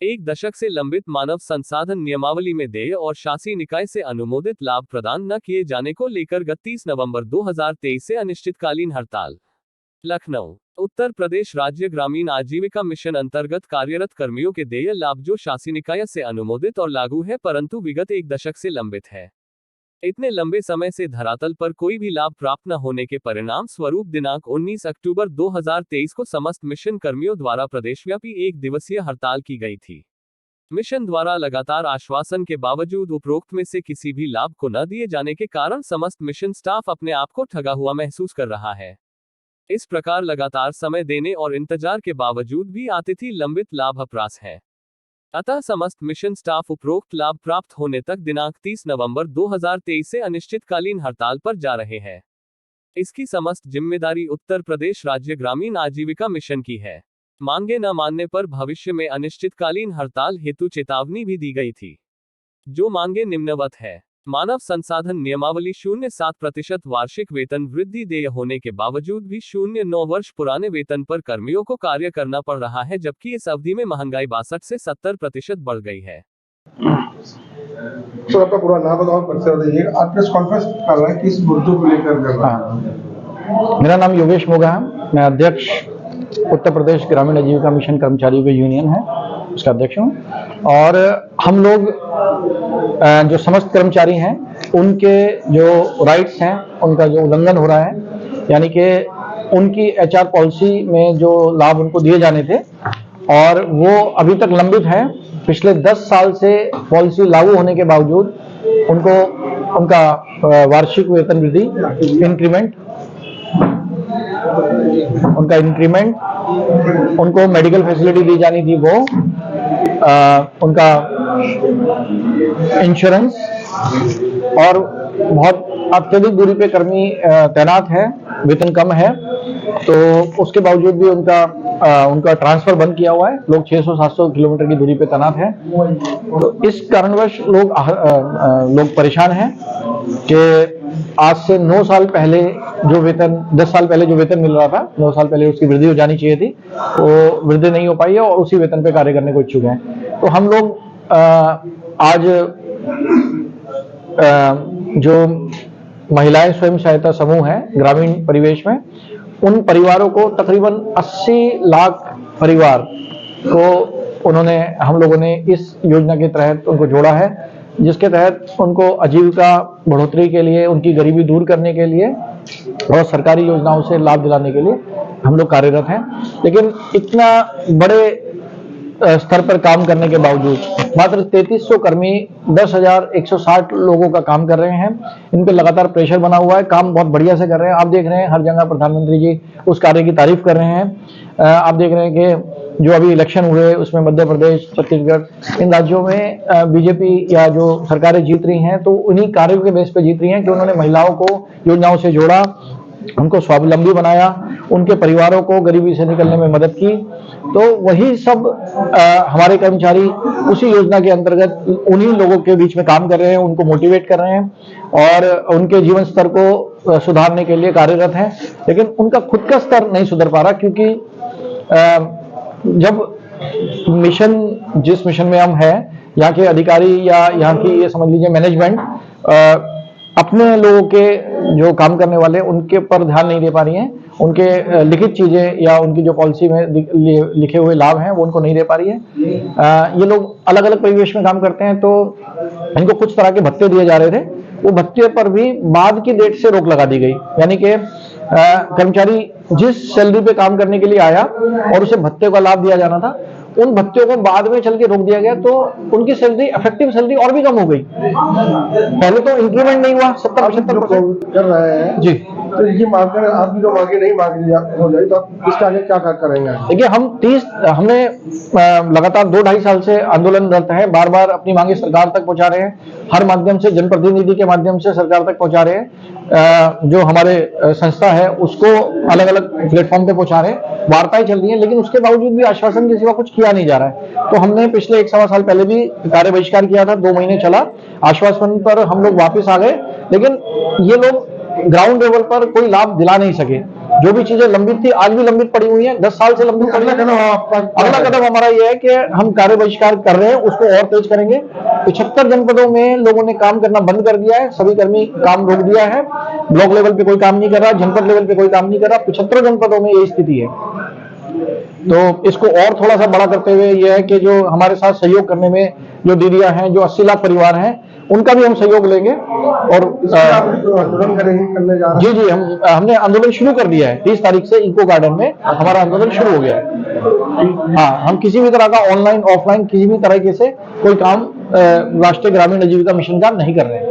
एक दशक से लंबित मानव संसाधन नियमावली में देय और शासी निकाय से अनुमोदित लाभ प्रदान न किए जाने को लेकर 31 नवंबर 2023 से अनिश्चितकालीन हड़ताल। लखनऊ। उत्तर प्रदेश राज्य ग्रामीण आजीविका मिशन अंतर्गत कार्यरत कर्मियों के देय लाभ जो शासी निकाय से अनुमोदित और लागू है परंतु विगत एक दशक से लंबित है। इतने लंबे समय से धरातल पर कोई भी लाभ प्राप्त न होने के परिणाम स्वरूप दिनांक 19 अक्टूबर 2023 को समस्त मिशन कर्मियों द्वारा प्रदेशव्यापी एक दिवसीय हड़ताल की गई थी। मिशन द्वारा लगातार आश्वासन के बावजूद उपरोक्त में से किसी भी लाभ को न दिए जाने के कारण समस्त मिशन स्टाफ अपने आप को ठगा हुआ महसूस कर रहा है। इस प्रकार लगातार समय देने और इंतजार के बावजूद भी अतिथि लंबित लाभ अप्रास है। अतः समस्त मिशन स्टाफ उपरोक्त लाभ प्राप्त होने तक दिनांक 30 नवंबर 2023 से अनिश्चितकालीन हड़ताल पर जा रहे हैं। इसकी समस्त जिम्मेदारी उत्तर प्रदेश राज्य ग्रामीण आजीविका मिशन की है। मांगे न मानने पर भविष्य में अनिश्चितकालीन हड़ताल हेतु चेतावनी भी दी गई थी। जो मांगे निम्नवत है। मानव संसाधन नियमावली 0.7% वार्षिक वेतन वृद्धि देय होने के बावजूद भी 0.9 वर्ष पुराने वेतन पर कर्मियों को कार्य करना पड़ रहा है, जबकि इस अवधि में महंगाई 62 से 70% बढ़ गई है। तो आपका पूरा नाम बताओ, परिचय बताइए। आप प्रेस कॉन्फ्रेंस कर रहे हैं, किस मुद्दों को लेकर कर रहे हैं? मेरा नाम योगेश मोगा है, मैं अध्यक्ष उत्तर प्रदेश ग्रामीण आजीविका मिशन कर्मचारियों की यूनियन है, उसका अध्यक्ष हूँ। और हम लोग जो समस्त कर्मचारी हैं उनके जो राइट्स हैं उनका जो उल्लंघन हो रहा है, यानी कि उनकी एचआर पॉलिसी में जो लाभ उनको दिए जाने थे और वो अभी तक लंबित है। पिछले 10 साल से पॉलिसी लागू होने के बावजूद उनको उनका वार्षिक वेतन वृद्धि इंक्रीमेंट, उनको मेडिकल फैसिलिटी दी जानी थी, वो उनका इंश्योरेंस और बहुत अत्यधिक दूरी पे कर्मी तैनात है, वेतन कम है, तो उसके बावजूद भी उनका ट्रांसफर बंद किया हुआ है। लोग 600-700 किलोमीटर की दूरी पे तैनात हैं। तो इस कारणवश लोग परेशान हैं कि आज से 9 साल पहले जो वेतन 10 साल पहले जो वेतन मिल रहा था, 9 साल पहले उसकी वृद्धि हो जानी चाहिए थी, वो वृद्धि नहीं हो पाई है और उसी वेतन पे कार्य करने को इच्छुक हैं। तो हम लोग आज जो महिलाएं स्वयं सहायता समूह हैं ग्रामीण परिवेश में, उन परिवारों को तकरीबन 80 लाख परिवार को हम लोगों ने इस योजना के तहत उनको जोड़ा है, जिसके तहत उनको आजीविका बढ़ोतरी के लिए, उनकी गरीबी दूर करने के लिए और सरकारी योजनाओं से लाभ दिलाने के लिए हम लोग कार्यरत हैं। लेकिन इतना बड़े स्तर पर काम करने के बावजूद मात्र 3300 कर्मी 10,160 लोगों का काम कर रहे हैं। इन पे लगातार प्रेशर बना हुआ है, काम बहुत बढ़िया से कर रहे हैं। आप देख रहे हैं हर जगह प्रधानमंत्री जी उस कार्य की तारीफ कर रहे हैं। आप देख रहे हैं कि जो अभी इलेक्शन हुए उसमें मध्य प्रदेश, छत्तीसगढ़, इन राज्यों में बीजेपी या जो सरकारें जीत रही हैं तो उन्हीं कार्यों के बेस पे जीत रही हैं कि उन्होंने महिलाओं को योजनाओं से जोड़ा, उनको स्वावलंबी बनाया, उनके परिवारों को गरीबी से निकलने में मदद की। तो वही सब हमारे कर्मचारी उसी योजना के अंतर्गत उन्हीं लोगों के बीच में काम कर रहे हैं, उनको मोटिवेट कर रहे हैं और उनके जीवन स्तर को सुधारने के लिए कार्यरत हैं। लेकिन उनका खुद का स्तर नहीं सुधर पा रहा, क्योंकि जब जिस मिशन में हम हैं, यहाँ के अधिकारी या यहाँ की ये समझ लीजिए मैनेजमेंट अपने लोगों के जो काम करने वाले उनके पर ध्यान नहीं दे पा रही हैं, उनके लिखित चीजें या उनकी जो पॉलिसी में लिखे हुए लाभ हैं वो उनको नहीं दे पा रही है। ये लोग अलग अलग परिवेश में काम करते हैं, तो इनको कुछ तरह के भत्ते दिए जा रहे थे, वो भत्ते पर भी बाद की डेट से रोक लगा दी गई। यानी कि कर्मचारी जिस सैलरी पे काम करने के लिए आया और उसे भत्ते का लाभ दिया जाना था, उन भत्तियों को बाद में चल के रोक दिया गया, तो उनकी सैलरी, इफेक्टिव सैलरी और भी कम हो गई। पहले तो इंक्रीमेंट नहीं हुआ, 70-75% कर रहे हैं जी। तो ये मांग आपकी जो मांगे नहीं मांगी हो जाए तो आप इसके आगे क्या करेंगे? देखिए, हमने लगातार 2-2.5 साल से आंदोलनरत हैं, बार बार अपनी मांगे सरकार तक पहुंचा रहे हैं, हर माध्यम से, जनप्रतिनिधि के माध्यम से सरकार तक पहुंचा रहे हैं। जो हमारे संस्था है उसको अलग अलग प्लेटफॉर्म पे पहुंचा रहे हैं, वार्ताएं चल रही हैं, लेकिन उसके बावजूद भी आश्वासन के सिवा कुछ किया नहीं जा रहा है। तो हमने पिछले 1 सवा साल पहले भी कार्य बहिष्कार किया था, 2 महीने चला, आश्वासन पर हम लोग वापिस आ गए, लेकिन ये लोग ग्राउंड लेवल पर कोई लाभ दिला नहीं सके। जो भी चीजें लंबित थी आज भी लंबित पड़ी हुई है, 10 साल से लंबित पड़ी है। अगला कदम हमारा यह है कि हम कार्य बहिष्कार कर रहे हैं, उसको और तेज करेंगे। 75 जनपदों में लोगों ने काम करना बंद कर दिया है, सभी कर्मी काम रोक दिया है, ब्लॉक लेवल पे कोई काम नहीं कर रहा, जनपद लेवल पे कोई काम नहीं कर रहा, 75 जनपदों में ये स्थिति है। तो इसको और थोड़ा सा बड़ा करते हुए यह है कि जो हमारे साथ सहयोग करने में जो दीदियां हैं, जो 80 लाख परिवार हैं, उनका भी हम सहयोग लेंगे और आंदोलन करने जा रहे हैं। जी हमने आंदोलन शुरू कर दिया है। 30 तारीख से इको गार्डन में हमारा आंदोलन शुरू हो गया है। हाँ, हम किसी भी तरह का ऑनलाइन ऑफलाइन किसी भी तरीके से कोई काम राष्ट्रीय ग्रामीण आजीविका मिशन का नहीं कर रहे हैं।